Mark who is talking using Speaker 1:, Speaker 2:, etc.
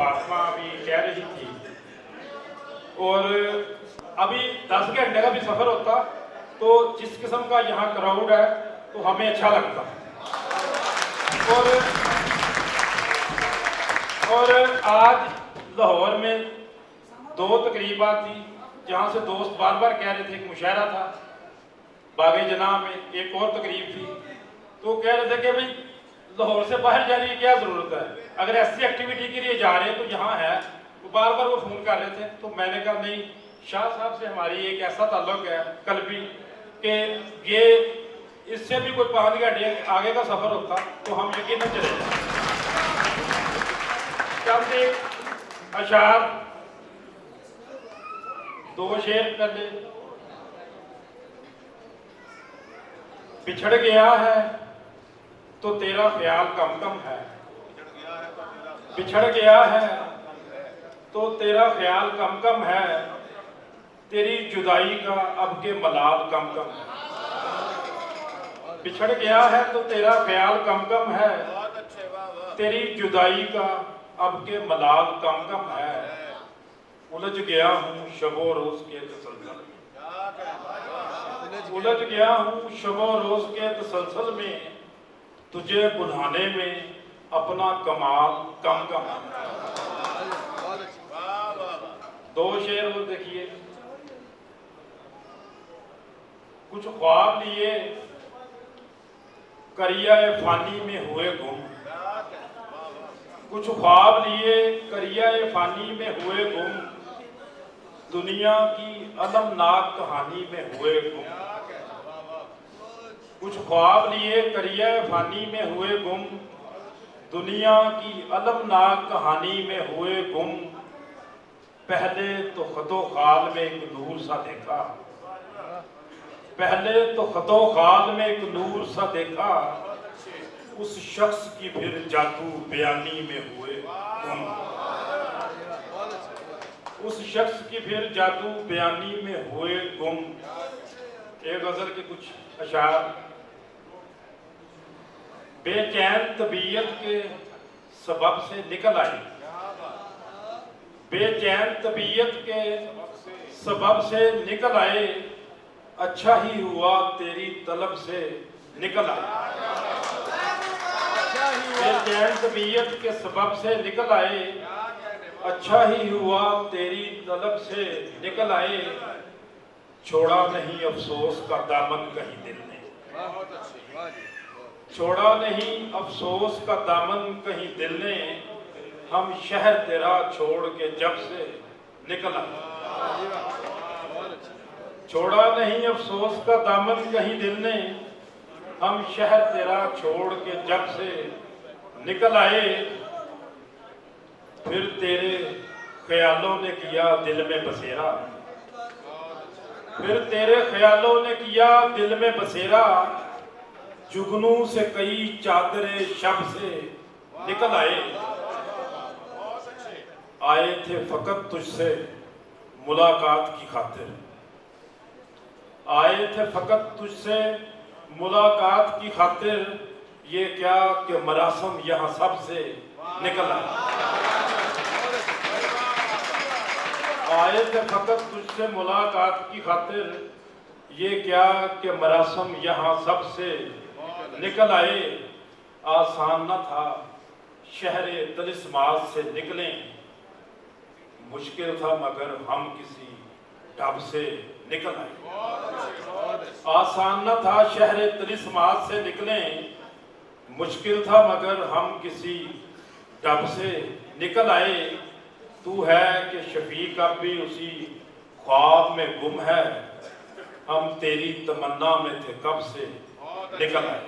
Speaker 1: फातिमा अभी कह रही थी, और अभी 10 घंटे का भी सफर होता तो जिस किस्म का यहाँ क्राउड है तो हमें अच्छा लगता। और आज लाहौर में 2 तकरीबा थी जहाँ से दोस्त बार बार कह रहे थे। एक मुशायरा था बागे जनाब में, एक और तकरीब थी, तो कह रहे थे कि भाई लाहौर से बाहर जाने की क्या ज़रूरत है, अगर ऐसी एक्टिविटी के लिए जा रहे हैं तो यहाँ है। तो बार बार वो फ़ोन कर रहे थे, तो मैंने कहा नहीं, शाह साहब से हमारी एक ऐसा ताल्लुक है कल्बी कि ये इससे भी कोई 5 घंटे आगे का सफ़र होता तो हम यकीनन चले जाते। चंद एक अशार 2 शेर कर ले। बिछड़ गया है तो तेरा ख्याल कम कम है, बिछड़ गया है तो तेरा ख्याल कम कम है, तेरी जुदाई का अब के मलाल कम कम है। बिछड़ गया है तो तेरा ख्याल कम कम है, तेरी जुदाई का अब के मलाल कम कम है। उलझ गया हूँ शबो रोज के तसलसल में, उलझ गया हूँ शबो रोज के तसलसल में, तुझे बुलाने में अपना कमाल कम कम है। 2 शेर और देखिए। कुछ ख्वाब लिए करिया फानी में हुए गुम, कुछ ख्वाब लिए करिया फानी में हुए गुम, दुनिया की अलमनाक कहानी में हुए गुम। कुछ ख्वाब लिए करिया फानी में हुए गुम, दुनिया की अलमनाक कहानी में हुए गुम। पहले तो खतो खाल में एक नूर सा देखा, पहले तो खतो खाल में एक नूर सा देखा, उस शख्स की फिर जादू बयानी में हुए गुम, उस शख्स की फिर जादू बयानी में हुए गुम। एक गजल के कुछ अशार। बेचैन तबीयत के सबब से निकल आई, बेचैन तबीयत के सबब से निकल आए, अच्छा ही हुआ तेरी तलब से निकल आए। बेचैन तबीयत के सबब से निकल आए, अच्छा ही हुआ तेरी तलब से निकल आए। छोड़ा नहीं अफसोस का दामन कहीं दिल ने, छोड़ा नहीं अफसोस का दामन कहीं दिल ने, हम शहर तेरा छोड़ के जब से निकल आए। छोड़ा नहीं अफसोस का दामन कहीं दिल ने, हम शहर तेरा छोड़ के जब से निकल आए। फिर तेरे ख्यालों ने किया दिल में बसेरा, फिर तेरे ख्यालों ने किया दिल में बसेरा, जुगनू से कई चादरे शब से निकल आए। आए थे फकत तुझसे मुलाकात की खातिर, आए थे फकत तुझसे मुलाकात की खातिर, ये क्या कि मरासम यहाँ सब से निकल आए थे फकत तुझसे मुलाकात की खातिर, ये क्या कि मरासम यहाँ सब से निकल आए। आसान न था शहरे तलिस्मात से निकलें, मुश्किल था मगर हम किसी ढब से निकल आए। आसान न था शहरे तलिस्मात से निकलें, मुश्किल था मगर हम किसी ढब से निकल आए। तू है कि शफीक अब भी उसी ख्वाब में गुम है, हम तेरी तमन्ना में थे कब से निकल आए।